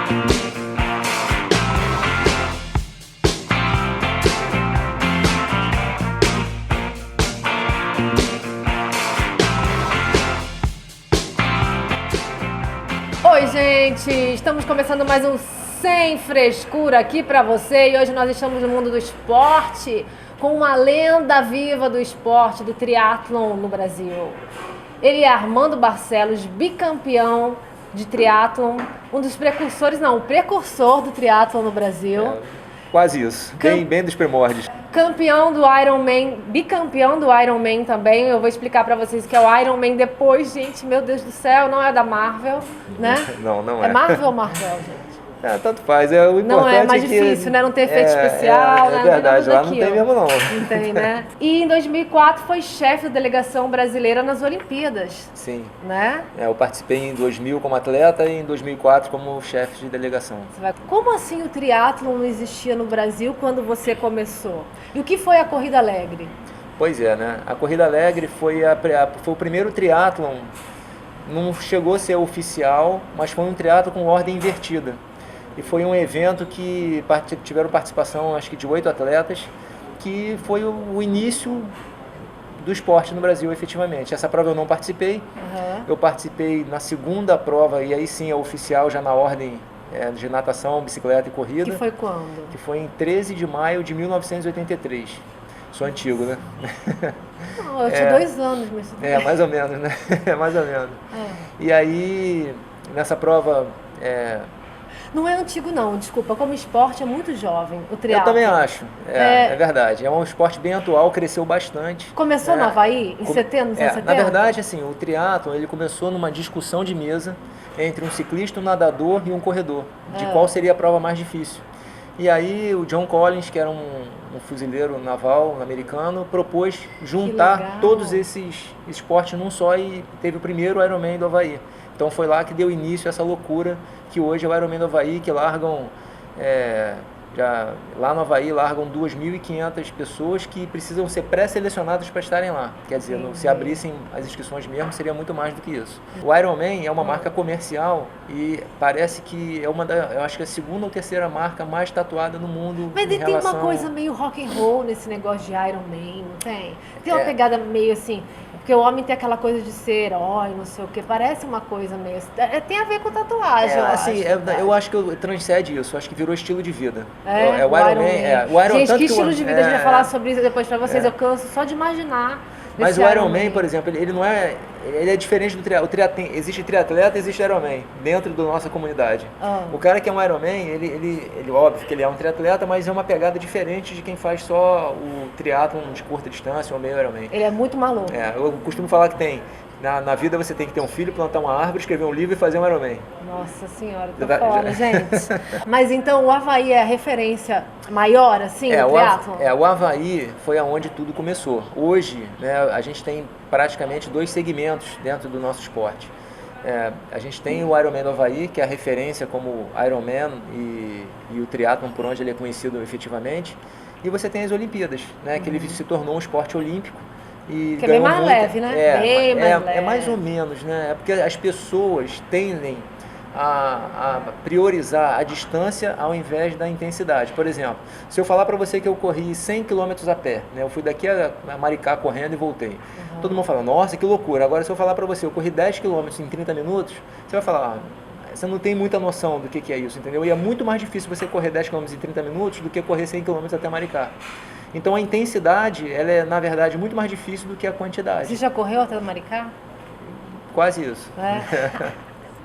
Oi, gente! Estamos começando mais um Sem Frescura aqui para você e hoje nós estamos no mundo do esporte com uma lenda viva do esporte, do triatlon no Brasil. Ele é Armando Barcelos, bicampeão de triatlon, um dos precursores, não, o precursor do triatlon no Brasil. Quase isso, bem dos primórdios. Campeão do Ironman, bicampeão do Ironman também. Eu vou explicar pra vocês que é o Ironman depois, gente, meu Deus do céu, não é da Marvel, né? Não é. É Marvel ou Marvel, gente? Tanto faz, o importante não é mais é difícil, né? Não ter efeito especial, né? É verdade, lá não tem mesmo não. Não tem, né? E em 2004 foi chefe da delegação brasileira nas Olimpíadas. Sim. Né? Eu participei em 2000 como atleta e em 2004 como chefe de delegação. Como assim o triatlon não existia no Brasil quando você começou? E o que foi a Corrida Alegre? Pois é, né? A Corrida Alegre foi o primeiro triatlon, não chegou a ser oficial, mas foi um triatlon com ordem invertida. E foi um evento que tiveram participação, acho que de 8 atletas, que foi o início do esporte no Brasil, efetivamente. Essa prova eu não participei, Eu participei na segunda prova, e aí sim é oficial, já na ordem de natação, bicicleta e corrida. Que foi quando? Que foi em 13 de maio de 1983. Sou antigo, né? Não, eu tinha 2 anos, mas... mais ou menos, né? Mais ou menos. E aí, nessa prova... Não é antigo não, desculpa, como esporte é muito jovem, o triatlon. Eu também acho, é verdade. É um esporte bem atual, cresceu bastante. Começou no Havaí, em 70? Na verdade, assim, o triatlon ele começou numa discussão de mesa entre um ciclista, um nadador e um corredor, de qual seria a prova mais difícil. E aí o John Collins, que era um fuzileiro naval americano, propôs juntar todos esses esportes num só e teve o primeiro Ironman do Havaí. Então foi lá que deu início a essa loucura que hoje é o Ironman do Havaí, que largam, lá no Havaí largam 2.500 pessoas que precisam ser pré-selecionadas para estarem lá. Quer dizer, se abrissem as inscrições mesmo, seria muito mais do que isso. O Ironman é uma marca comercial e parece que é eu acho que é a segunda ou terceira marca mais tatuada no mundo. Mas tem uma coisa meio rock and roll nesse negócio de Ironman, não tem? Tem uma pegada meio assim... Porque o homem tem aquela coisa de ser herói, não sei o que, parece uma coisa meio... Tem a ver com tatuagem, eu acho que transcende isso, acho que virou estilo de vida. O Ironman. Gente, que estilo de vida, a gente vai falar sobre isso depois pra vocês, eu canso só de imaginar. Mas o Ironman, por exemplo, ele não é... Ele é diferente do triatleta. Existe triatleta, existe Ironman dentro da nossa comunidade. O cara que é um Ironman, ele óbvio que ele é um triatleta, mas é uma pegada diferente de quem faz só o triatlon de curta distância ou meio Ironman. Ele é muito maluco. Eu costumo falar que na vida você tem que ter um filho, plantar uma árvore, escrever um livro e fazer um Ironman. Nossa senhora, tô fora, gente. Mas então o Havaí é a referência maior, assim, do triatlon? O Havaí foi aonde tudo começou. Hoje, né, a gente tem praticamente 2 segmentos dentro do nosso esporte. A gente tem o Ironman do Havaí, que é a referência como Ironman e o triatlon por onde ele é conhecido efetivamente. E você tem as Olimpíadas, né, que ele se tornou um esporte olímpico. E que é bem mais leve, né? Bem mais leve. É mais ou menos, né? É porque as pessoas tendem a priorizar a distância ao invés da intensidade. Por exemplo, se eu falar para você que eu corri 100 km a pé, né? Eu fui daqui a Maricá correndo e voltei. Todo mundo fala, nossa, que loucura. Agora, se eu falar para você, eu corri 10 km em 30 minutos, você vai falar, você não tem muita noção do que é isso, entendeu? E é muito mais difícil você correr 10 km em 30 minutos do que correr 100 km até Maricá. Então a intensidade, ela é na verdade muito mais difícil do que a quantidade. Você já correu até Maricá? Quase isso.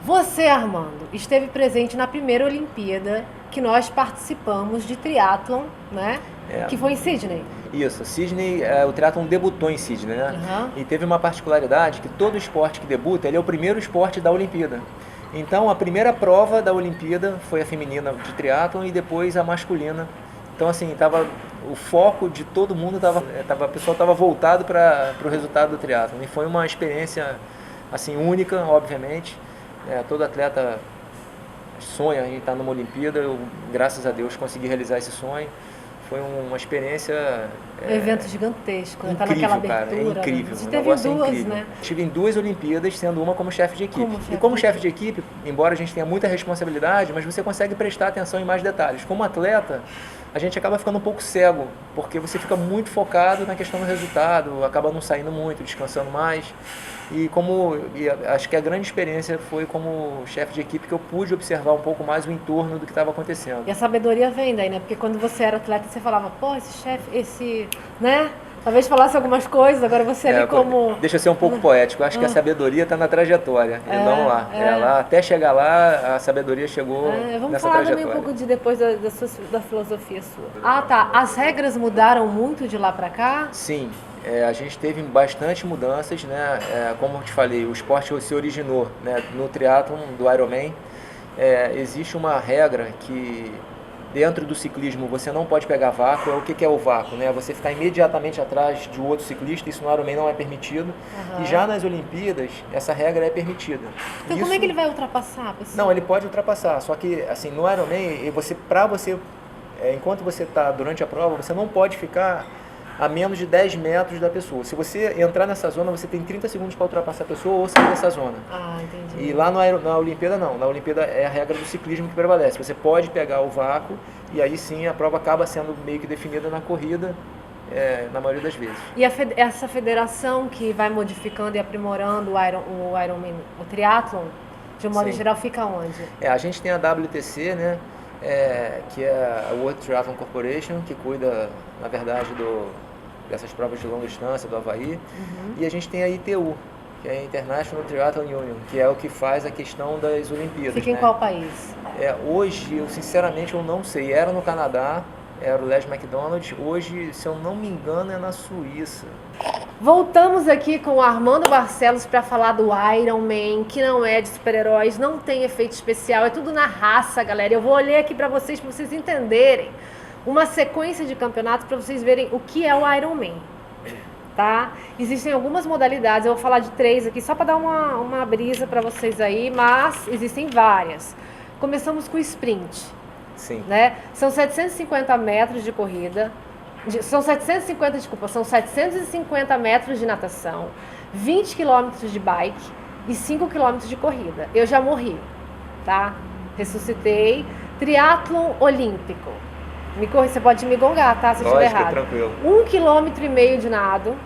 Você, Armando, esteve presente na primeira Olimpíada que nós participamos de triatlon, né? Que foi em Sydney. Isso, Sydney, o triatlon debutou em Sydney, né? E teve uma particularidade que todo esporte que debuta, ele é o primeiro esporte da Olimpíada. Então a primeira prova da Olimpíada foi a feminina de triatlon e depois a masculina. Então assim, o foco de todo mundo o pessoal estava voltado para o resultado do triatlon. E foi uma experiência assim única, obviamente. Todo atleta sonha em estar numa Olimpíada. Eu, graças a Deus, consegui realizar esse sonho. Foi uma experiência Um evento gigantesco, né? Tá incrível, naquela cara, abertura. é incrível. Né? Você O teve negócio é duas, incrível. né? Estive em 2 Olimpíadas, sendo uma como chefe de equipe. Como Como chefe chefe de equipe, embora a gente tenha muita responsabilidade, mas você consegue prestar atenção em mais detalhes. Como atleta, a gente acaba ficando um pouco cego, porque você fica muito focado na questão do resultado, acaba não saindo muito, descansando mais. E acho que a grande experiência foi como chefe de equipe, que eu pude observar um pouco mais o entorno do que estava acontecendo. E a sabedoria vem daí, né? Porque quando você era atleta, você falava, pô, esse chefe, né? Talvez falasse algumas coisas, agora você ali como... Deixa eu ser um pouco poético, eu acho que a sabedoria está na trajetória, e não lá. Lá. Até chegar lá, a sabedoria chegou vamos nessa falar trajetória. também um pouco depois da filosofia sua. Ah, tá. As regras mudaram muito de lá para cá? Sim. A gente teve bastante mudanças, né? Como eu te falei, o esporte se originou, né, no triatlon do Ironman. Existe uma regra que dentro do ciclismo você não pode pegar vácuo. O que é o vácuo? Né? Você ficar imediatamente atrás de outro ciclista, isso no Ironman não é permitido. E já nas Olimpíadas, essa regra é permitida. Então como é que ele vai ultrapassar, pessoal? Não, ele pode ultrapassar, só que assim, no Ironman, enquanto você está durante a prova, você não pode ficar a menos de 10 metros da pessoa. Se você entrar nessa zona, você tem 30 segundos para ultrapassar a pessoa ou sair dessa zona. Ah, entendi. E lá na Olimpíada não. Na Olimpíada é a regra do ciclismo que prevalece. Você pode pegar o vácuo e aí sim a prova acaba sendo meio que definida na corrida, na maioria das vezes. E essa federação que vai modificando e aprimorando o Ironman, o triatlon, de um modo geral, fica onde? A gente tem a WTC, né? Que é a World Triathlon Corporation, que cuida, na verdade, dessas provas de longa distância do Havaí. E a gente tem a ITU, que é a International Triathlon Union, que é o que faz a questão das Olimpíadas. Fica em qual país? Hoje, sinceramente, eu não sei. Era no Canadá, era o Les McDonald. Hoje, se eu não me engano, é na Suíça. Voltamos aqui com o Armando Barcelos para falar do Ironman, que não é de super-heróis, não tem efeito especial, é tudo na raça, galera. Eu vou ler aqui para vocês entenderem uma sequência de campeonatos para vocês verem o que é o Ironman, tá? Existem algumas modalidades, eu vou falar de 3 aqui só para dar uma brisa para vocês aí, mas existem várias. Começamos com o sprint. Sim. Né? São 750 metros de corrida. São 750 metros de natação, 20 quilômetros de bike e 5 quilômetros de corrida. Eu já morri, tá? Ressuscitei. Triatlon olímpico. Você pode me gongar, tá? Se eu estiver errado. Tranquilo. 1,5 km de nado.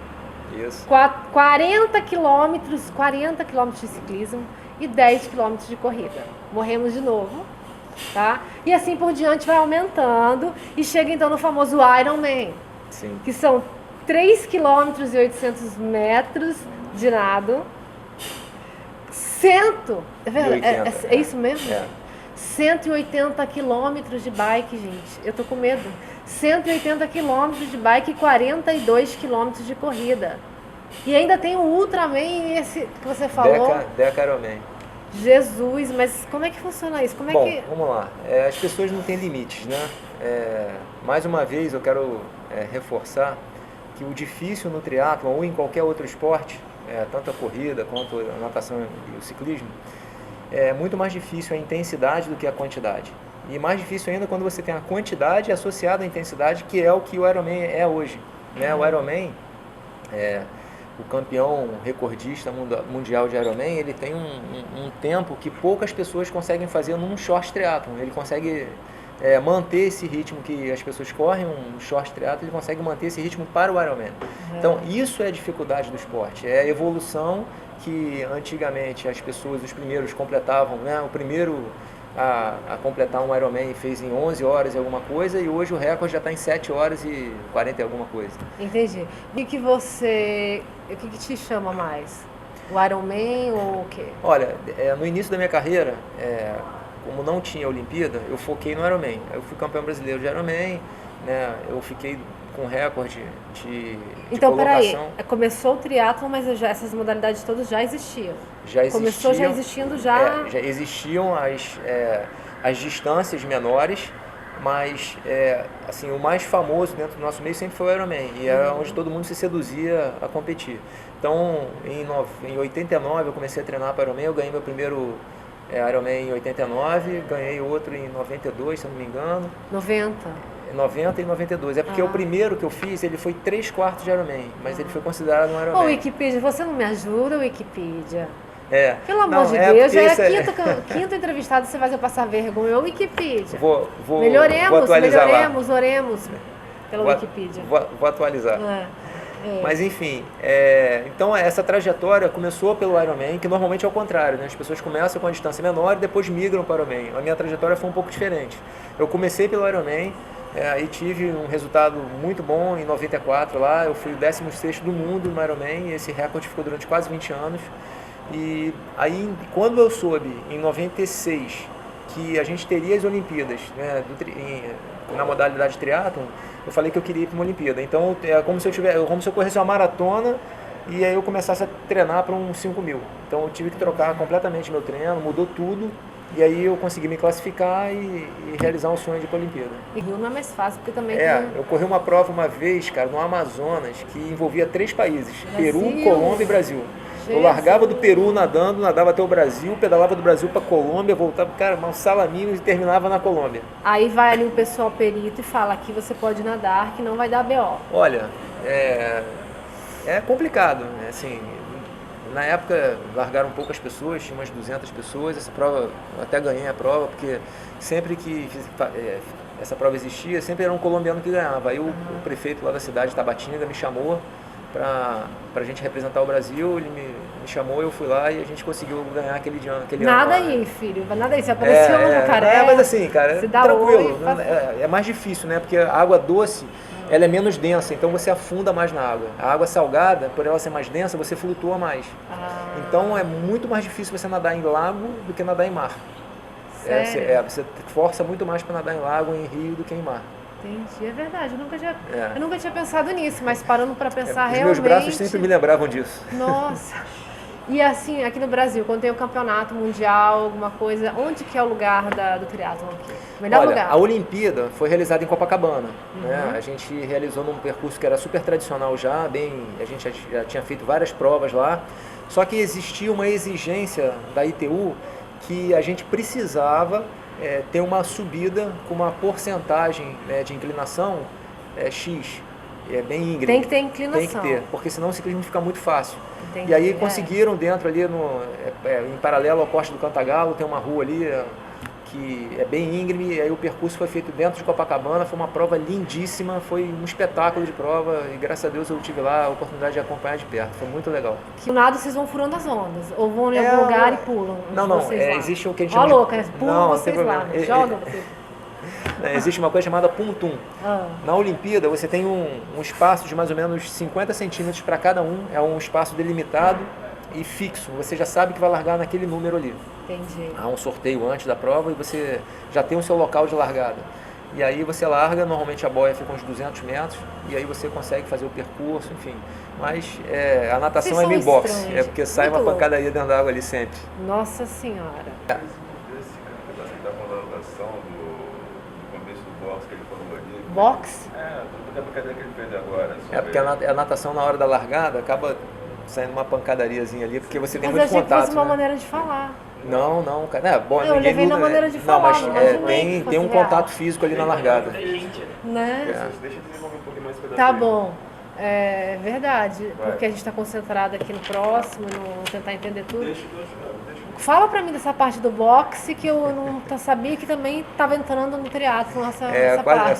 Isso. 40 quilômetros de ciclismo e 10 quilômetros de corrida. Morremos de novo. Tá? E assim por diante vai aumentando e chega então no famoso Ironman, sim, que são 3 km e 800 metros de nado, é isso mesmo? 180 quilômetros de bike, gente, eu tô com medo, 180 quilômetros de bike e 42 quilômetros de corrida, e ainda tem o Ultraman, esse que você falou, Deca Ironman. Jesus, mas como é que funciona isso? Bom, vamos lá. As pessoas não têm limites, né? Mais uma vez, eu quero reforçar que o difícil no triatlon ou em qualquer outro esporte, tanto a corrida quanto a natação e o ciclismo, é muito mais difícil a intensidade do que a quantidade. E mais difícil ainda quando você tem a quantidade associada à intensidade, que é o que o Ironman é hoje, né? O Ironman o campeão recordista mundial de Ironman, ele tem um tempo que poucas pessoas conseguem fazer num short triathlon. Ele consegue manter esse ritmo que as pessoas correm, um short triathlon, ele consegue manter esse ritmo para o Ironman. Então, isso é a dificuldade do esporte, é a evolução que antigamente as pessoas, os primeiros completavam, né? O primeiro a completar um Ironman fez em 11 horas e alguma coisa, e hoje o recorde já está em 7 horas e 40 e alguma coisa. Entendi. O que te chama mais? O Ironman ou o quê? Olha, no início da minha carreira, como não tinha Olimpíada, eu foquei no Ironman. Eu fui campeão brasileiro de Ironman, né? Eu fiquei com recorde de então, colocação. Peraí, começou o triatlon, mas essas modalidades todas já existiam? Já existiam. Começou já existindo já... já existiam as distâncias menores, mas assim, o mais famoso dentro do nosso meio sempre foi o Ironman, e era onde todo mundo se seduzia a competir. Então, em 89 eu comecei a treinar para o Ironman, eu ganhei meu primeiro Ironman em 89, ganhei outro em 92, se eu não me engano. 90? 90 e 92. É porque o primeiro que eu fiz, ele foi 3/4 de Ironman, mas ele foi considerado um Ironman. Ô, Wikipedia, você não me ajuda, Wikipedia? É. Pelo amor de Deus, já é quinto entrevistado, você vai passar vergonha. Ô, Wikipedia. Vou atualizar lá. Oremos pela Wikipedia. Vou atualizar. Mas enfim, então essa trajetória começou pelo Ironman, que normalmente é o contrário, né? As pessoas começam com a distância menor e depois migram para o Ironman. A minha trajetória foi um pouco diferente. Eu comecei pelo Ironman, e tive um resultado muito bom em 94 lá, eu fui o 16º do mundo no Ironman, e esse recorde ficou durante quase 20 anos. E aí, quando eu soube, em 96, que a gente teria as Olimpíadas, né, na modalidade triatlon, eu falei que eu queria ir para uma Olimpíada. Então, é como se eu corresse uma maratona e aí eu começasse a treinar para um 5.000. Então, eu tive que trocar completamente meu treino, mudou tudo. E aí eu consegui me classificar e realizar um sonho de ir para a Olimpíada. E Rio não é mais fácil, porque também eu corri uma prova uma vez, cara, no Amazonas, que envolvia 3 países, Brasil. Peru, Colômbia e Brasil. Jesus. Eu largava do Peru nadava até o Brasil, pedalava do Brasil para Colômbia, voltava, cara, um salaminho e terminava na Colômbia. Aí vai ali o pessoal perito e fala que você pode nadar, que não vai dar BO. Olha, é complicado, né? Assim, na época largaram poucas pessoas, tinha umas 200 pessoas, essa prova, eu até ganhei a prova, porque sempre que essa prova existia, sempre era um colombiano que ganhava. Aí o prefeito lá da cidade, Tabatinga, me chamou para a gente representar o Brasil, ele me chamou, eu fui lá e a gente conseguiu ganhar aquele ano. Nada aí, né? Filho, nada aí, você apareceu no jacaré. Mas assim, cara, se dá tranquilo, oi, é mais difícil, né? Porque a água doce, ela é menos densa, então você afunda mais na água. A água salgada, por ela ser mais densa, você flutua mais. Então é muito mais difícil você nadar em lago do que nadar em mar. Você força muito mais para nadar em lago, em rio, do que em mar. Entendi, é verdade, eu nunca tinha pensado nisso, mas parando para pensar realmente... Os meus braços sempre me lembravam disso. Nossa! E assim, aqui no Brasil, quando tem um campeonato mundial, alguma coisa, onde que é o lugar do triatlon aqui? Melhor lugar? A Olimpíada foi realizada em Copacabana, né? A gente realizou num percurso que era super tradicional já, a gente já tinha feito várias provas lá, só que existia uma exigência da ITU que a gente precisava ter uma subida com uma porcentagem, né, de inclinação X, bem íngreme. Tem que ter inclinação. Tem que ter, porque senão o ciclismo fica muito fácil. Entendi, e aí conseguiram dentro ali, em paralelo ao Costa do Cantagalo, tem uma rua ali que é bem íngreme, e aí o percurso foi feito dentro de Copacabana, foi uma prova lindíssima, foi um espetáculo de prova, e graças a Deus eu tive lá a oportunidade de acompanhar de perto, foi muito legal. No nado vocês vão furando as ondas, ou vão em algum lugar e pulam? Não, existe o que a gente chama de... louca, pulam vocês lá, jogam vocês. Existe uma coisa chamada pum-tum. Na Olimpíada você tem um espaço de mais ou menos 50 centímetros para cada um, é um espaço delimitado e fixo, você já sabe que vai largar naquele número ali. Entendi. Há um sorteio antes da prova e você já tem o seu local de largada. E aí você larga, normalmente a boia fica uns 200 metros, e aí você consegue fazer o percurso, enfim. Mas a natação é meio boxe, porque sai uma pancadaria dentro da água ali sempre. Nossa Senhora. Esse cara que tá falando da natação, do começo do boxe que ele falou ali. Boxe? Tudo da brincadeira que ele fez agora. Porque a natação na hora da largada acaba saindo uma pancadariazinha ali, porque você tem muito contato. Mas eu achei que fosse uma maneira de falar. Não, cara. Bom, eu levei na maneira de falar. Não, mas tem um contato físico ali na largada. Né? Deixa eu desenvolver um pouquinho mais pedaço. Tá bom. É verdade, porque a gente está concentrado aqui no próximo, não tentar entender tudo. Deixa. Fala pra mim dessa parte do boxe que eu não sabia que também estava entrando no triatlon essa parte.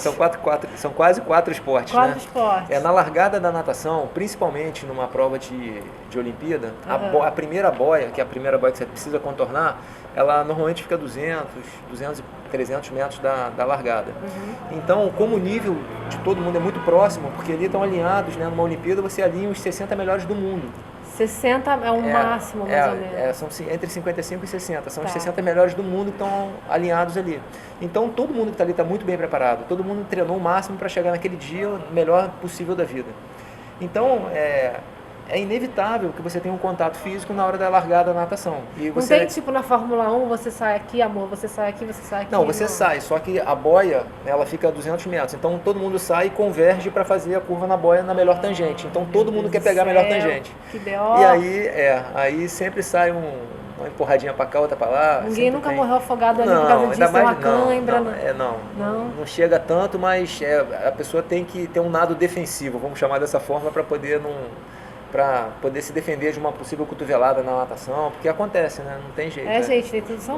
São quase 4 esportes, né? Esportes. Na largada da natação, principalmente numa prova de Olimpíada, a primeira boia, que é a primeira boia que você precisa contornar, ela normalmente fica 200 e 300 metros da largada. Então, como o nível de todo mundo é muito próximo, porque ali estão alinhados, né? Numa Olimpíada você alinha os 60 melhores do mundo. 60 é o máximo, mais ou menos. São entre 55 e 60. São os 60 melhores do mundo que estão alinhados ali. Então, todo mundo que está ali está muito bem preparado. Todo mundo treinou o máximo para chegar naquele dia o melhor possível da vida. Então, é inevitável que você tenha um contato físico na hora da largada da natação. E você... Não tem tipo na Fórmula 1, você sai aqui, amor, você sai aqui, você sai aqui. Não, você sai, só que a boia, ela fica a 200 metros. Então todo mundo sai e converge para fazer a curva na boia na melhor tangente. Então todo mundo quer pegar a melhor tangente. Que B.O. E aí sempre sai uma empurradinha para cá, outra para lá. Ninguém nunca tem. morreu afogado ali Não, por causa ainda disso, mais, uma cãibra. não chega tanto, mas a pessoa tem que ter um nado defensivo, vamos chamar dessa forma, para poder se defender de uma possível cotovelada na natação, porque acontece, né? Não tem jeito. Gente, tem tudo são...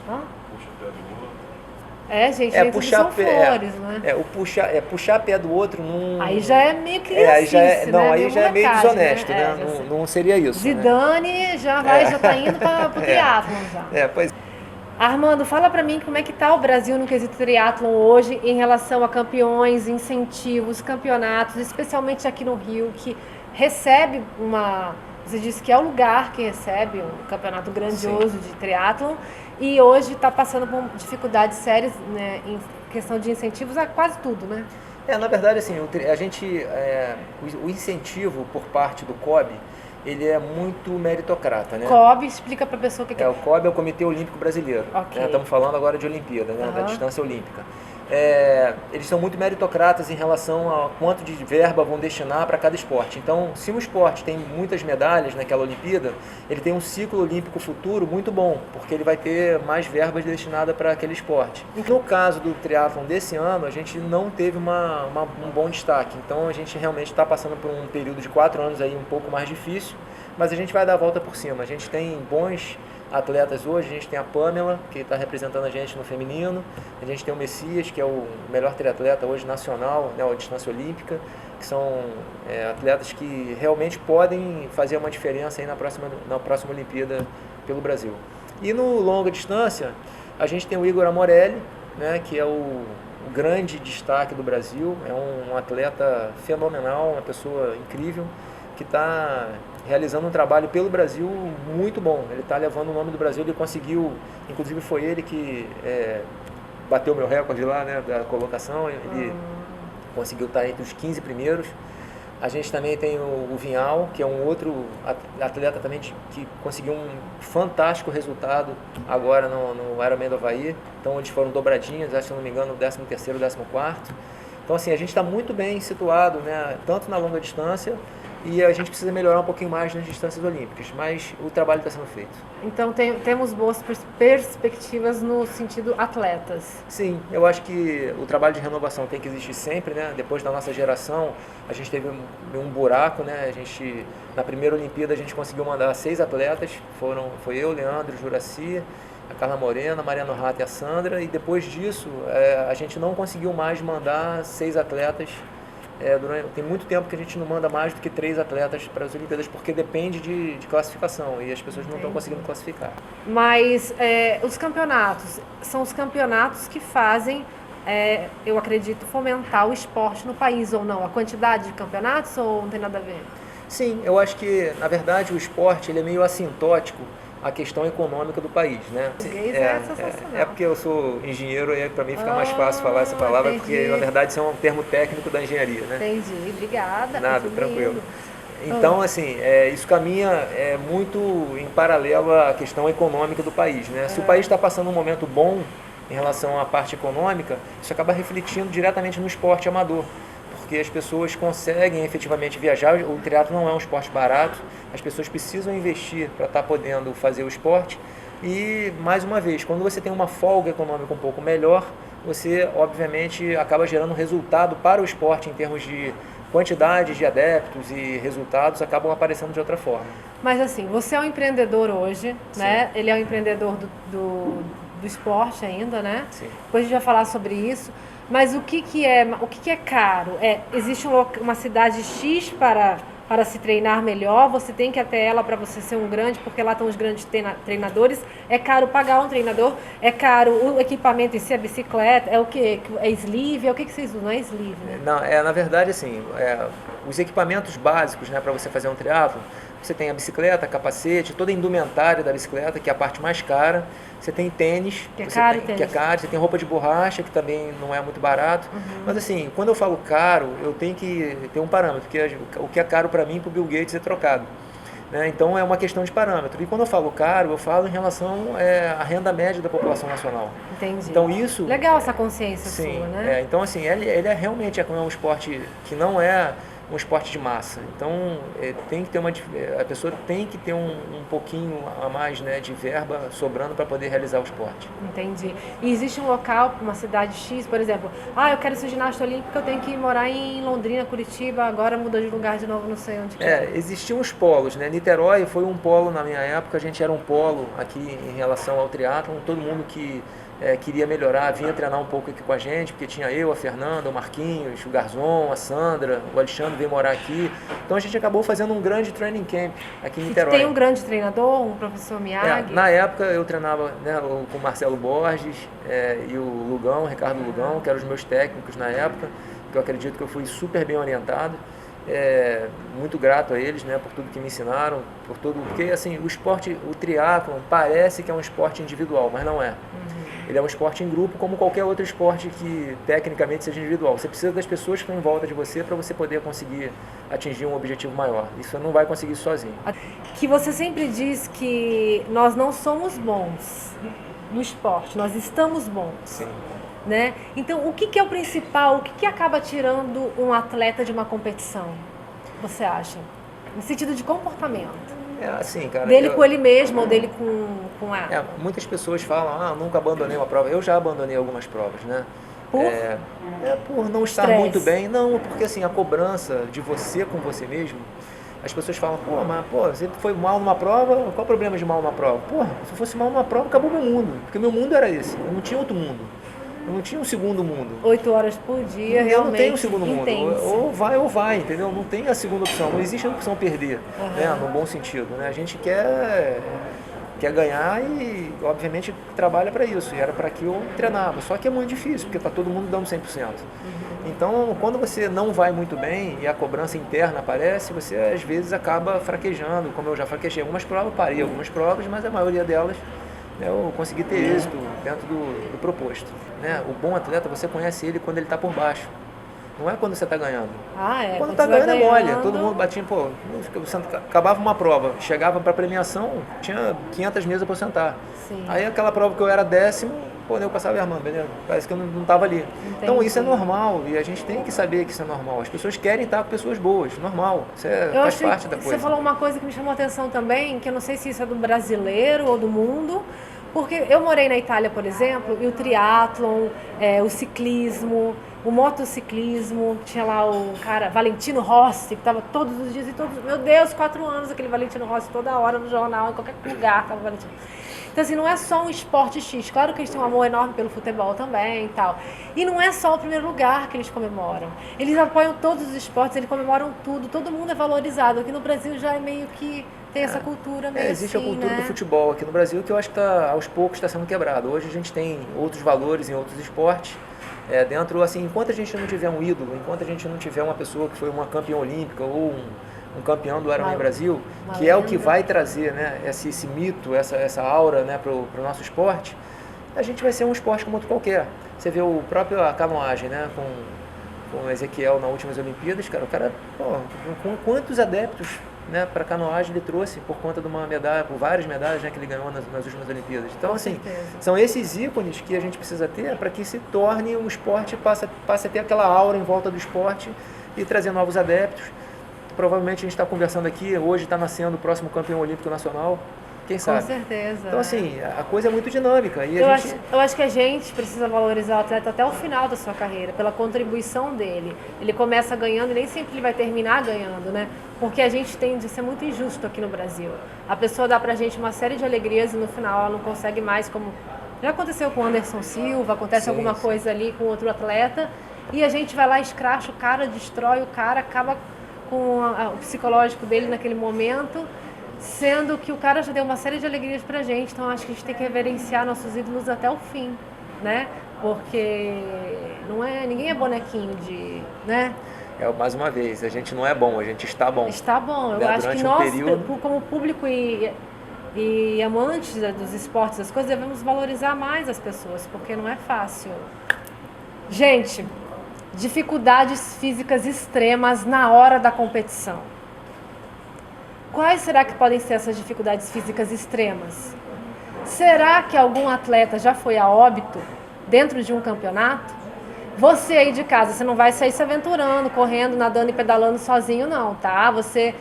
Hã? Puxa o pé do outro. Gente, tem tudo são flores, né? Puxar pé do outro não... Aí já é meio que aí já é, né? aí já é meio desonesto, né? né? Não seria isso. Zidane, né? já tá indo para o triatlon já. Pois. Armando, fala para mim como é que tá o Brasil no quesito triatlon hoje em relação a campeões, incentivos, campeonatos, especialmente aqui no Rio, que recebe você disse que é o lugar que recebe um campeonato grandioso de triatlon e hoje está passando por dificuldades sérias, né, em questão de incentivos a quase tudo, né? Na verdade, assim, o incentivo por parte do COB, ele é muito meritocrata, né? COB, explica para a pessoa o que é. O COB é o Comitê Olímpico Brasileiro. Okay. Estamos falando agora de Olimpíada, né? Da distância olímpica. Eles são muito meritocratas em relação a quanto de verba vão destinar para cada esporte. Então, se um esporte tem muitas medalhas naquela Olimpíada, ele tem um ciclo olímpico futuro muito bom, porque ele vai ter mais verbas destinadas para aquele esporte. No caso do triatlon desse ano, a gente não teve um bom destaque. Então, a gente realmente está passando por um período de 4 anos aí um pouco mais difícil, mas a gente vai dar a volta por cima. A gente tem bons atletas hoje, a gente tem a Pamela, que está representando a gente no feminino, a gente tem o Messias, que é o melhor triatleta hoje nacional, né, a distância olímpica, que são atletas que realmente podem fazer uma diferença aí na próxima Olimpíada pelo Brasil. E no longa distância, a gente tem o Igor Amorelli, né, que é o grande destaque do Brasil, é um atleta fenomenal, uma pessoa incrível, que está realizando um trabalho pelo Brasil muito bom. Ele está levando o nome do Brasil, ele conseguiu, inclusive foi ele que bateu o meu recorde lá, né, da colocação, ele conseguiu estar entre os 15 primeiros. A gente também tem o Vinhal, que é um outro atleta também que conseguiu um fantástico resultado agora no Ironman do Havaí. Então eles foram dobradinhas, acho que, se não me engano, o 13º, 14º. Então assim, a gente está muito bem situado, né, tanto na longa distância, e a gente precisa melhorar um pouquinho mais nas distâncias olímpicas, mas o trabalho está sendo feito. Então temos boas perspectivas no sentido atletas. Sim, eu acho que o trabalho de renovação tem que existir sempre, né? Depois da nossa geração, a gente teve um buraco, né? Na primeira Olimpíada a gente conseguiu mandar 6 atletas, foi eu, Leandro, Juraci, a Carla Morena, a Mariana Rata e a Sandra, e depois disso a gente não conseguiu mais mandar 6 atletas. Tem muito tempo que a gente não manda mais do que 3 atletas para as Olimpíadas, porque depende de classificação e as pessoas não estão conseguindo classificar. Mas os campeonatos, são os campeonatos que fazem, eu acredito, fomentar o esporte no país ou não? A quantidade de campeonatos ou não tem nada a ver? Sim, eu acho que, na verdade, o esporte ele é meio assintótico à questão econômica do país, né? É porque eu sou engenheiro e para mim fica mais fácil falar essa palavra, entendi. porque na verdade isso é um termo técnico da engenharia, né? Entendi, obrigada. Nada, tranquilo. Então, assim, isso caminha muito em paralelo à questão econômica do país, né? Se o país está passando um momento bom em relação à parte econômica, isso acaba refletindo diretamente no esporte amador, porque as pessoas conseguem efetivamente viajar. O triatlo não é um esporte barato, as pessoas precisam investir para estar podendo fazer o esporte. E, mais uma vez, quando você tem uma folga econômica um pouco melhor, você, obviamente, acaba gerando resultado para o esporte em termos de quantidade de adeptos, e resultados acabam aparecendo de outra forma. Mas, assim, você é um empreendedor hoje, Sim. né? Ele é um empreendedor do esporte ainda, né? Sim. Depois a gente vai falar sobre isso. Mas o que é caro? Existe uma cidade X para se treinar melhor, você tem que ir até ela para você ser um grande, porque lá estão os grandes treinadores. É caro pagar um treinador, é caro o equipamento em si, a bicicleta, é o que? É sleeve? É o que vocês usam? Não é sleeve, né? Não, na verdade, assim, os equipamentos básicos, né, para você fazer um triatlo, você tem a bicicleta, capacete, toda a indumentária da bicicleta, que é a parte mais cara. Você tem tênis, que é caro, você tem roupa de borracha, que também não é muito barato. Mas assim, quando eu falo caro, eu tenho que ter um parâmetro, porque o que é caro para mim, para o Bill Gates, é trocado. Né? Então é uma questão de parâmetro. E quando eu falo caro, eu falo em relação à renda média da população nacional. Entendi. Então isso... Legal essa consciência sim, sua, né? Então assim, ele realmente é um esporte que não é um esporte de massa. Então, tem que ter a pessoa tem que ter um pouquinho a mais, né, de verba sobrando para poder realizar o esporte. Entendi. E existe um local, uma cidade X, por exemplo, eu quero ser ginasta olímpica, eu tenho que morar em Londrina, Curitiba, agora mudou de lugar de novo, não sei onde que é. Existiam os polos, né? Niterói foi um polo na minha época, a gente era um polo aqui em relação ao triatlon, todo mundo que queria melhorar, vinha treinar um pouco aqui com a gente, porque tinha eu, a Fernanda, o Marquinhos, o Garzon, a Sandra, o Alexandre veio morar aqui. Então a gente acabou fazendo um grande training camp aqui em Niterói. Tem um grande treinador, um professor Miyagi? Na época eu treinava, né, com o Marcelo Borges e o Lugão, o Ricardo Lugão, que eram os meus técnicos na época, que eu acredito que eu fui super bem orientado. Muito grato a eles, né, por tudo que me ensinaram, porque assim, o esporte, o triatlon parece que é um esporte individual, mas não é. Ele é um esporte em grupo, como qualquer outro esporte que tecnicamente seja individual. Você precisa das pessoas que estão em volta de você para você poder conseguir atingir um objetivo maior. Isso você não vai conseguir sozinho. Que você sempre diz que nós não somos bons no esporte, nós estamos bons. Sim. Né? Então, o que é o principal? O que acaba tirando um atleta de uma competição? Você acha? No sentido de comportamento. Assim, cara. Dele com ele mesmo ou dele com a... Muitas pessoas falam, nunca abandonei uma prova. Eu já abandonei algumas provas, né? Por não estar muito bem. Não, porque assim, a cobrança de você com você mesmo, as pessoas falam, você foi mal numa prova, qual o problema de mal numa prova? Se eu fosse mal numa prova, acabou meu mundo. Porque meu mundo era esse, eu não tinha outro mundo. Eu não tinha um segundo mundo. 8 horas por dia, realmente. Eu não tenho um segundo mundo. Intenso. Ou vai, entendeu? Não tem a segunda opção. Não existe a opção perder, né? No bom sentido, né? A gente quer ganhar e, obviamente, trabalha para isso. E era para que eu treinava. Só que é muito difícil, porque está todo mundo dando 100%. Então, quando você não vai muito bem e a cobrança interna aparece, você, às vezes, acaba fraquejando. Como eu já fraquejei algumas provas, parei algumas provas, mas a maioria delas eu consegui ter êxito dentro do proposto. Né? O bom atleta, você conhece ele quando ele está por baixo. Não é quando você está ganhando. Quando está ganhando é mole. Todo mundo batia, você acabava uma prova, chegava para a premiação, tinha 500 mesas para sentar. Sim. Aí aquela prova que eu era 10º, eu passava a mão, beleza? Parece que eu não estava ali. Entendi. Então isso é normal e a gente tem que saber que isso é normal. As pessoas querem estar com pessoas boas, normal. Isso faz parte da coisa. Você falou uma coisa que me chamou a atenção também, que eu não sei se isso é do brasileiro ou do mundo, porque eu morei na Itália, por exemplo, e o triatlon, o ciclismo, o motociclismo, tinha lá o cara Valentino Rossi, que estava todos os dias, meu Deus, 4 anos, aquele Valentino Rossi toda hora no jornal, em qualquer lugar estava Valentino. Então, assim, não é só um esporte X. Claro que eles têm um amor enorme pelo futebol também e tal. E não é só o primeiro lugar que eles comemoram. Eles apoiam todos os esportes, eles comemoram tudo, todo mundo é valorizado. Aqui no Brasil já é meio que tem essa cultura meio existe assim, a cultura né? do futebol aqui no Brasil que eu acho que aos poucos está sendo quebrado. Hoje a gente tem outros valores em outros esportes. Dentro, assim, enquanto a gente não tiver um ídolo, enquanto a gente não tiver uma pessoa que foi uma campeã olímpica ou um campeão do Ironman Brasil, que é o que vai trazer, né, esse mito, essa aura, né, para o nosso esporte, a gente vai ser um esporte como outro qualquer. Você vê a canoagem, né, com o Ezequiel nas últimas Olimpíadas, cara, com quantos adeptos, né, para canoagem ele trouxe por conta de uma medalha, por várias medalhas, né, que ele ganhou nas últimas Olimpíadas. Então, assim, são esses ícones que a gente precisa ter para que se torne um esporte, passe a ter aquela aura em volta do esporte e trazer novos adeptos. Provavelmente a gente está conversando aqui, hoje está nascendo o próximo campeão olímpico nacional, quem sabe? Com certeza. Então, assim, a coisa é muito dinâmica. E eu acho que a gente precisa valorizar o atleta até o final da sua carreira, pela contribuição dele. Ele começa ganhando e nem sempre ele vai terminar ganhando, né? Porque a gente tende a ser muito injusto aqui no Brasil. A pessoa dá pra gente uma série de alegrias e no final ela não consegue mais, como já aconteceu com o Anderson Silva, acontece alguma coisa ali com outro atleta, e a gente vai lá, escracha o cara, destrói o cara, acaba com o psicológico dele naquele momento, sendo que o cara já deu uma série de alegrias pra gente. Então acho que a gente tem que reverenciar nossos ídolos até o fim, né? Porque ninguém é bonequinho né? Mais uma vez, a gente não é bom, a gente está bom. Está bom. Eu acho que nós, como público e amantes dos esportes, das coisas, devemos valorizar mais as pessoas, porque não é fácil. Gente, dificuldades físicas extremas na hora da competição. Quais será que podem ser essas dificuldades físicas extremas? Será que algum atleta já foi a óbito dentro de um campeonato? Você aí de casa, você não vai sair se aventurando, correndo, nadando e pedalando sozinho, não, tá? Você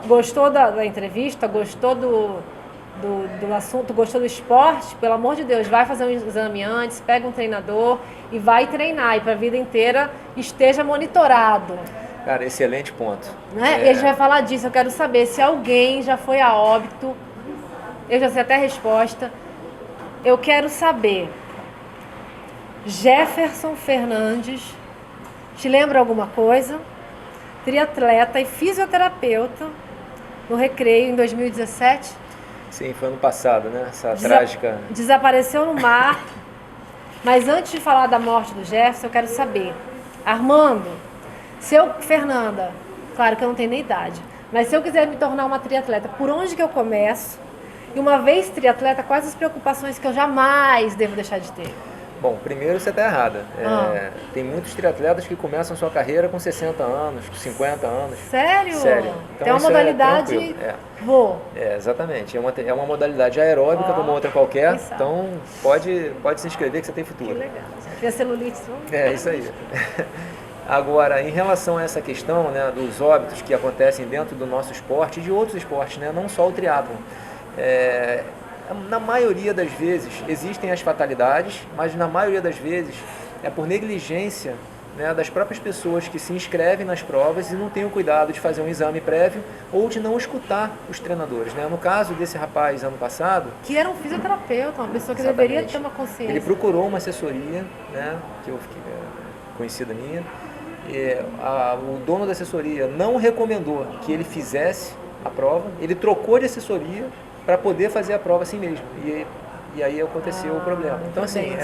gostou da entrevista, gostou do assunto, gostou do esporte, pelo amor de Deus, vai fazer um exame antes, pega um treinador e vai treinar. E para a vida inteira esteja monitorado. Cara, excelente ponto. Né? E a gente vai falar disso. Eu quero saber se alguém já foi a óbito. Eu já sei até a resposta. Eu quero saber. Jefferson Fernandes, te lembra alguma coisa? Triatleta e fisioterapeuta no Recreio em 2017. Sim, foi ano passado, né? Essa trágica... Desapareceu no mar. Mas antes de falar da morte do Jefferson, eu quero saber. Armando, Fernanda, claro que eu não tenho nem idade, mas se eu quiser me tornar uma triatleta, por onde que eu começo? E uma vez triatleta, quais as preocupações que eu jamais devo deixar de ter? Bom, primeiro você está errada. Tem muitos triatletas que começam sua carreira com 60 anos, com 50 anos. Sério? Sério. Então, tem uma modalidade... Vou. Exatamente. É uma modalidade aeróbica como outra qualquer. Então, pode se inscrever que você tem futuro. Que legal. Se tiver celulite, não? É, isso aí. Agora, em relação a essa questão, né, dos óbitos que acontecem dentro do nosso esporte e de outros esportes, né, não só o triatlon, na maioria das vezes existem as fatalidades, mas na maioria das vezes é por negligência, né, das próprias pessoas que se inscrevem nas provas e não têm o cuidado de fazer um exame prévio ou de não escutar os treinadores. Né? No caso desse rapaz ano passado... Que era um fisioterapeuta, uma pessoa que Exatamente. Deveria ter uma consciência. Ele procurou uma assessoria, né, que eu fiquei conhecida minha. O dono da assessoria não recomendou que ele fizesse a prova, ele trocou de assessoria para poder fazer a prova assim mesmo. E aí aconteceu o problema. Então, assim,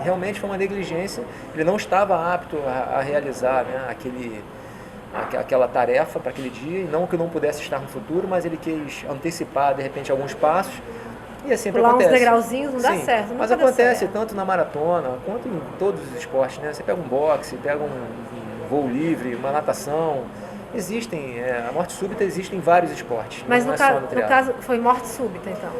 realmente foi uma negligência. Ele não estava apto a realizar, né, aquela tarefa para aquele dia, e não que não pudesse estar no futuro, mas ele quis antecipar, de repente, alguns passos. E sempre pular acontece. Uns degrauzinhos não dá Sim, certo. Mas acontece tanto na maratona quanto em todos os esportes. Né? Você pega um boxe, pega um voo livre, uma natação. Existem, a morte súbita existe em vários esportes. Mas no caso foi morte súbita, então?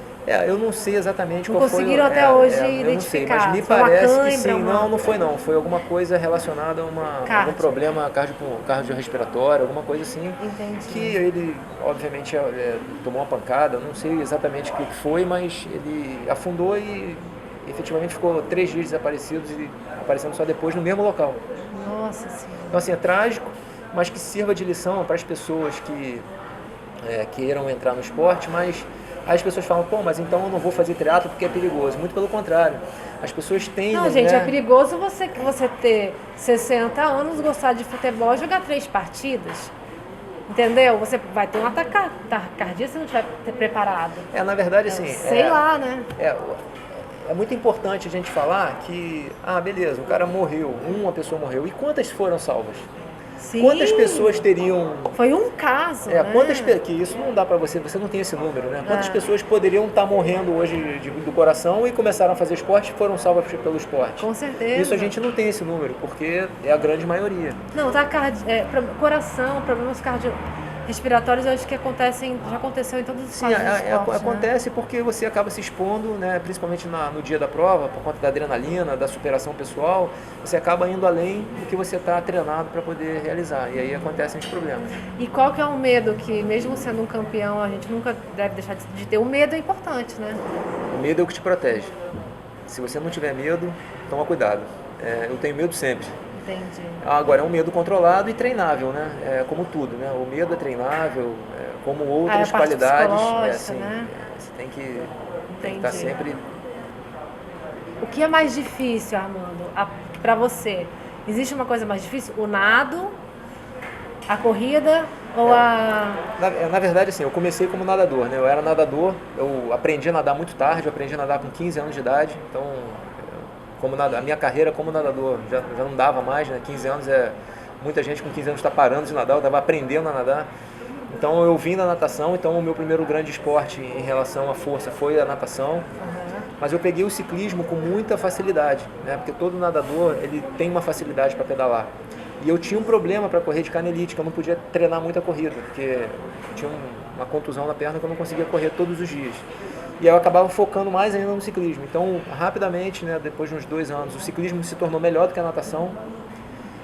Eu não sei exatamente não qual foi. Não conseguiram até hoje identificar? Eu não sei, mas me parece que sim. Não foi não. Foi alguma coisa relacionada a algum problema cardiorrespiratório, alguma coisa assim. Entendi. Que ele, obviamente, tomou uma pancada. Não sei exatamente o que foi, mas ele afundou e efetivamente ficou 3 dias desaparecidos e aparecendo só depois no mesmo local. Nossa Senhora. Então, assim, é trágico, mas que sirva de lição para as pessoas que queiram entrar no esporte, mas as pessoas falam, mas então eu não vou fazer triatlo porque é perigoso. Muito pelo contrário, as pessoas tendem... Não, gente, é perigoso você ter 60 anos, gostar de futebol e jogar 3 partidas, entendeu? Você vai ter um ataque cardíaco se não estiver preparado. Na verdade, assim... Sei lá, né? É muito importante a gente falar que, beleza, o cara morreu, uma pessoa morreu, e quantas foram salvas? Sim. Quantas pessoas teriam... Foi um caso, né? Que isso não dá para você não tem esse número, né? Quantas pessoas poderiam estar morrendo hoje do coração e começaram a fazer esporte e foram salvas pelo esporte? Com certeza. Isso a gente não tem esse número, porque é a grande maioria. Não, coração, problemas cardiorrespiratórios, eu acho que já aconteceu em todos os casos dos esportes, acontece, né? Porque você acaba se expondo, né, principalmente no dia da prova, por conta da adrenalina, da superação pessoal, você acaba indo além do que você está treinado para poder realizar, e aí acontecem os problemas. E qual que é o medo que, mesmo sendo um campeão, a gente nunca deve deixar de ter? O medo é importante, né? O medo é o que te protege. Se você não tiver medo, toma cuidado. Eu tenho medo sempre. Entendi. Agora, é um medo controlado e treinável, né? Como tudo, né? O medo é treinável, como outras qualidades. Né? Você tem que estar sempre... O que é mais difícil, Armando, para você? Existe uma coisa mais difícil? O nado, a corrida ou Na verdade, assim, eu comecei como nadador, né? Eu era nadador, eu aprendi a nadar muito tarde, eu aprendi a nadar com 15 anos de idade, então... a minha carreira como nadador já não dava mais, né? 15 anos muita gente com 15 anos está parando de nadar, eu estava aprendendo a nadar. Então eu vim da natação, então o meu primeiro grande esporte em relação à força foi a natação. Mas eu peguei o ciclismo com muita facilidade, né? Porque todo nadador ele tem uma facilidade para pedalar. E eu tinha um problema para correr de canelite, que eu não podia treinar muita corrida, porque eu tinha uma contusão na perna que eu não conseguia correr todos os dias. E eu acabava focando mais ainda no ciclismo. Então, rapidamente, né, depois de uns 2 anos, o ciclismo se tornou melhor do que a natação.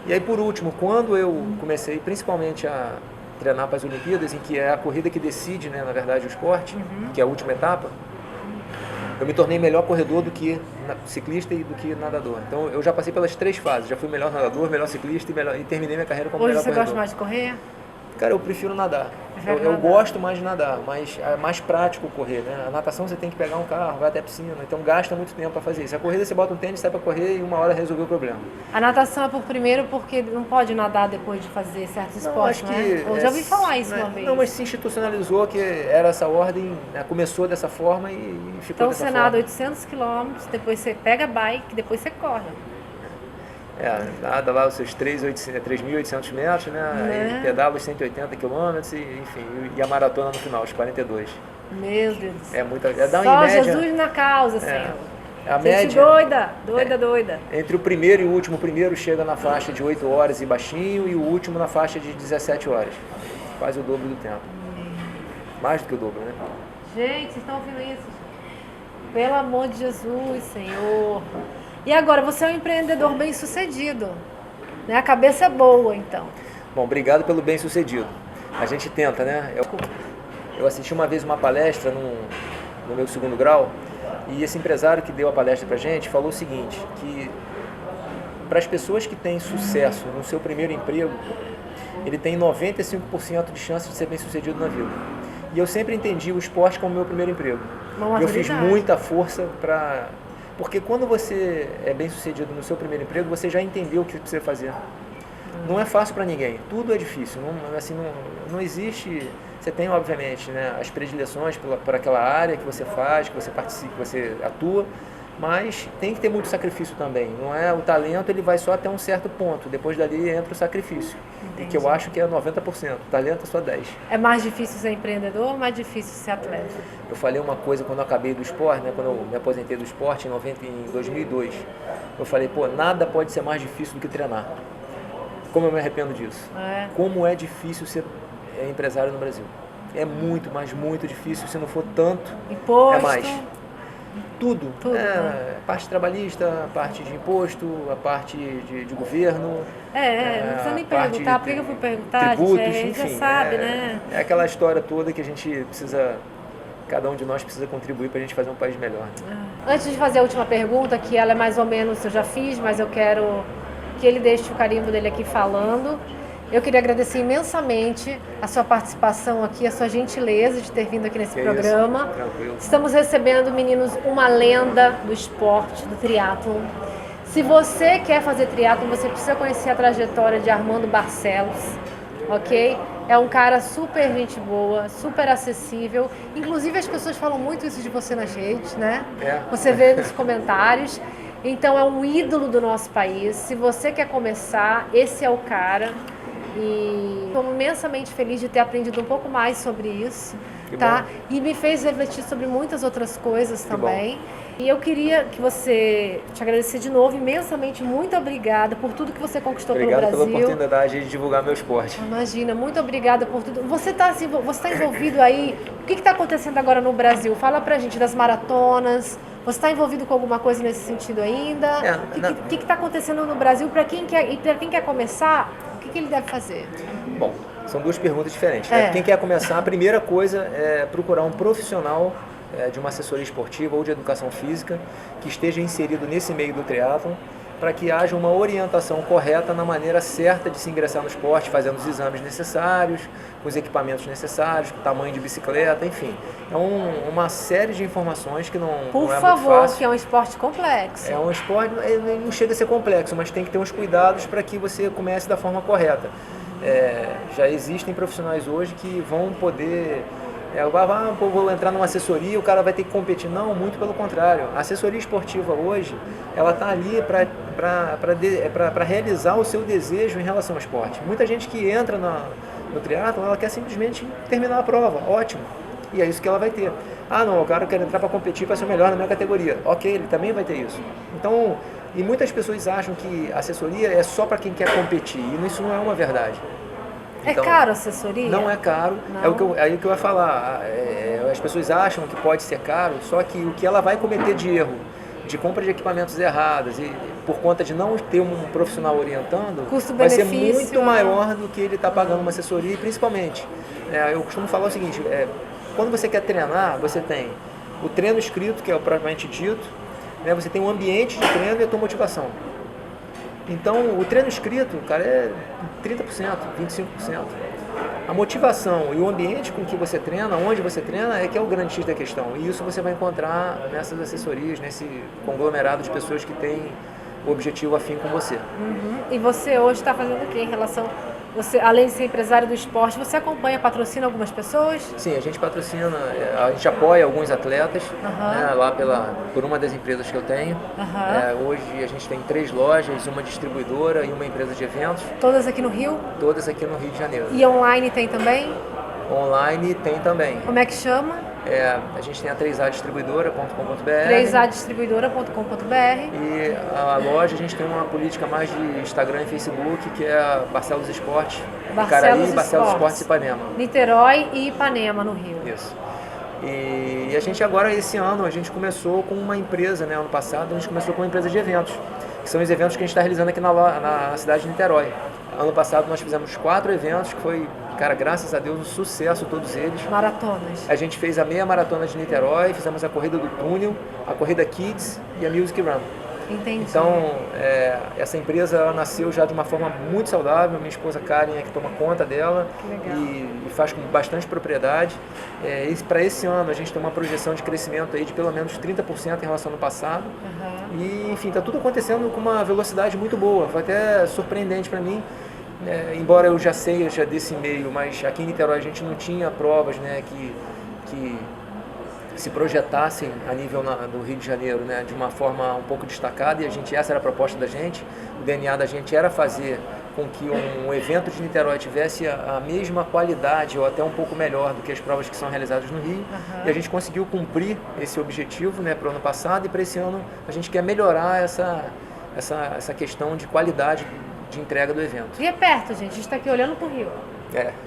E aí, por último, quando eu comecei principalmente a treinar para as Olimpíadas, em que é a corrida que decide, né, na verdade, o esporte, que é a última etapa, eu me tornei melhor corredor do que ciclista e do que nadador. Então, eu já passei pelas 3 fases. Já fui melhor nadador, melhor ciclista e terminei minha carreira como Hoje melhor você corredor. gosta mais de correr? Cara, eu prefiro nadar. Prefere Eu nadar. gosto mais de nadar, mas é mais prático correr, né? A natação você tem que pegar um carro, vai até a piscina, então gasta muito tempo para fazer isso. A corrida você bota um tênis, sai para correr e uma hora resolveu o problema. A natação é por primeiro porque não pode nadar depois de fazer certos esportes, acho né? Eu já ouvi falar isso uma vez. Não, mas se institucionalizou que era essa ordem, né? Começou dessa forma e ficou Então dessa você forma. nada 800 quilômetros, depois você pega a bike, depois você corre. Nada lá os seus 3.800 metros, né? E pedala os 180 quilômetros, enfim, e a maratona no final, os 42. Meu Deus do céu. Dá Só em média, Jesus na causa, Senhor. a Gente média, doida. entre o primeiro e o último, o primeiro chega na faixa de 8 horas e baixinho, e o último na faixa de 17 horas. Quase o dobro do tempo. Mais do que o dobro, né? Gente, vocês estão ouvindo isso? Pelo amor de Jesus, Senhor. E agora, você é um empreendedor bem-sucedido, né? A cabeça é boa, então. Bom, obrigado pelo bem-sucedido. A gente tenta, né? Eu assisti uma vez uma palestra no meu 2º grau, e esse empresário que deu a palestra pra gente falou o seguinte, que para as pessoas que têm sucesso no seu primeiro emprego, ele tem 95% de chance de ser bem-sucedido na vida. E eu sempre entendi o esporte como meu primeiro emprego. Uma E eu fiz maturidade. muita força para... Porque quando você é bem-sucedido no seu primeiro emprego, você já entendeu o que precisa fazer. Não é fácil para ninguém, tudo é difícil. Não existe... Você tem, obviamente, né, as predileções por aquela área que você faz, que você participa, que você atua, mas tem que ter muito sacrifício também. Não é o talento, ele vai só até um certo ponto. Depois dali entra o sacrifício. Entendi. Que eu acho que é 90%. O talento é só 10%. É mais difícil ser empreendedor ou mais difícil ser atleta? Eu falei uma coisa quando eu acabei do esporte, né, quando eu me aposentei do esporte em 2002. Eu falei, nada pode ser mais difícil do que treinar. Como eu me arrependo disso. Como é difícil ser empresário no Brasil. É muito, mas muito difícil. Se não for tanto, Imposto. é mais. Tudo. Né? Parte trabalhista, a parte de imposto, a parte de governo. Não precisa nem perguntar, por que eu fui perguntar? Tributos, A gente enfim. já sabe, né? É aquela história toda que a gente precisa, cada um de nós precisa contribuir para a gente fazer um país melhor. Antes de fazer a última pergunta, que ela é mais ou menos, eu já fiz, mas eu quero que ele deixe o carimbo dele aqui falando. Eu queria agradecer imensamente a sua participação aqui, a sua gentileza de ter vindo aqui nesse programa. Tranquilo. Estamos recebendo, meninos, uma lenda do esporte, do triatlon. Se você quer fazer triatlon, você precisa conhecer a trajetória de Armando Barcelos, ok? É um cara super gente boa, super acessível. Inclusive, as pessoas falam muito isso de você nas redes, né? Você vê nos comentários. Então, é um ídolo do nosso país. Se você quer começar, esse é o cara. E estou imensamente feliz de ter aprendido um pouco mais sobre isso, tá? E me fez refletir sobre muitas outras coisas também. E eu queria que você te agradecer de novo imensamente, muito obrigada por tudo que você conquistou pelo Brasil. Obrigado pela oportunidade de divulgar meu esporte. Imagina, muito obrigada por tudo. Você está envolvido aí? O que está acontecendo agora no Brasil? Fala pra gente das maratonas. Você está envolvido com alguma coisa nesse sentido ainda? O que está acontecendo no Brasil? Para quem quer começar, o que ele deve fazer? Bom, são duas perguntas diferentes. Né? Quem quer começar, a primeira coisa é procurar um profissional de uma assessoria esportiva ou de educação física que esteja inserido nesse meio do triatlon, para que haja uma orientação correta na maneira certa de se ingressar no esporte, fazendo os exames necessários, com os equipamentos necessários, com o tamanho de bicicleta, enfim. É uma série de informações que não é muito fácil. Por favor, que é um esporte complexo. É um esporte, não chega a ser complexo, mas tem que ter uns cuidados para que você comece da forma correta. Já existem profissionais hoje que vão poder... vou entrar numa assessoria, o cara vai ter que competir. Não, muito pelo contrário. A assessoria esportiva hoje, ela está ali para realizar o seu desejo em relação ao esporte. Muita gente que entra no triatlon, ela quer simplesmente terminar a prova, ótimo. E é isso que ela vai ter. Não, o cara quer entrar para competir para ser o melhor na minha categoria. Ok, ele também vai ter isso. Então, e muitas pessoas acham que a assessoria é só para quem quer competir, e isso não é uma verdade. Então, é caro a assessoria? Não é caro, é o que eu ia falar. As pessoas acham que pode ser caro, só que o que ela vai cometer de erro, de compra de equipamentos errados, e por conta de não ter um profissional orientando, vai ser Custo-benefício, muito maior do que ele está pagando uma assessoria. E principalmente, eu costumo falar o seguinte, quando você quer treinar, você tem o treino escrito, que é o propriamente dito, né, você tem um ambiente de treino e a tua motivação. Então, o treino escrito, cara, é 30%, 25%. A motivação e o ambiente com que você treina, onde você treina, é que é o grande X da questão. E isso você vai encontrar nessas assessorias, nesse conglomerado de pessoas que têm o objetivo afim com você. E você hoje está fazendo o quê em relação... Você, além de ser empresário do esporte, você acompanha, patrocina algumas pessoas? Sim, a gente patrocina, a gente apoia alguns atletas, né, lá por uma das empresas que eu tenho. Hoje a gente tem 3 lojas, uma distribuidora e uma empresa de eventos. Todas aqui no Rio? Todas aqui no Rio de Janeiro. E online tem também? Online tem também. Como é que chama? A gente tem a 3adistribuidora.com.br 3adistribuidora.com.br e a loja a gente tem uma política mais de Instagram e Facebook, que é a Barcelos Esporte, Icaraí, Barcelos Esportes Ipanema. Niterói e Ipanema, no Rio. Isso. E a gente agora, esse ano, a gente começou com uma empresa, né? Ano passado, a gente começou com uma empresa de eventos, que são os eventos que a gente está realizando aqui na cidade de Niterói. Ano passado nós fizemos 4 eventos, que foi, cara, graças a Deus, um sucesso todos eles. Maratonas. A gente fez a meia maratona de Niterói, fizemos a corrida do túnel, a corrida Kids e a Music Run. Entendi. Então, essa empresa ela nasceu já de uma forma muito saudável. Minha esposa Karen é que toma conta dela e faz com bastante propriedade. Para esse ano a gente tem uma projeção de crescimento aí de pelo menos 30% em relação ao ano passado. E, enfim, está tudo acontecendo com uma velocidade muito boa. Foi até surpreendente para mim. Embora eu já desse meio, mas aqui em Niterói a gente não tinha provas, né, que se projetassem a nível do Rio de Janeiro, né, de uma forma um pouco destacada, e essa era a proposta da gente. O DNA da gente era fazer com que um evento de Niterói tivesse a mesma qualidade ou até um pouco melhor do que as provas que são realizadas no Rio. E a gente conseguiu cumprir esse objetivo, né, para o ano passado, e para esse ano a gente quer melhorar essa questão de qualidade de entrega do evento. E é perto, gente. A gente está aqui olhando para o Rio.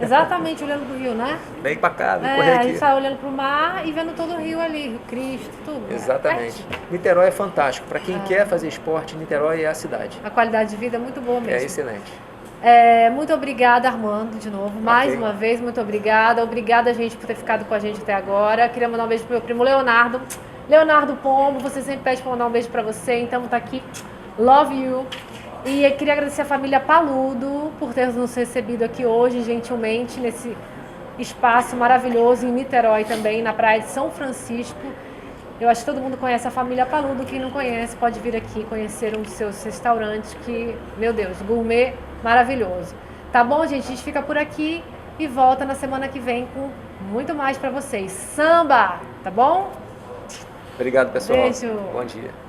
Exatamente, olhando para o Rio, né? Bem para cá, correr aqui. A gente está olhando para o mar e vendo todo o Rio ali, Rio Cristo, tudo. Exatamente. Niterói é fantástico. Para quem quer fazer esporte, Niterói é a cidade. A qualidade de vida é muito boa mesmo. É excelente. Muito obrigada, Armando, de novo. Mais uma vez, muito obrigada. Obrigada, gente, por ter ficado com a gente até agora. Queria mandar um beijo pro meu primo Leonardo. Leonardo Pombo, você sempre pede para mandar um beijo para você, então tá aqui. Love you. E eu queria agradecer a família Paludo por ter nos recebido aqui hoje, gentilmente, nesse espaço maravilhoso em Niterói também, na praia de São Francisco. Eu acho que todo mundo conhece a família Paludo. Quem não conhece pode vir aqui conhecer um dos seus restaurantes que, meu Deus, gourmet maravilhoso. Tá bom, gente? A gente fica por aqui e volta na semana que vem com muito mais para vocês. Samba, tá bom? Obrigado, pessoal. Beijo. Bom dia.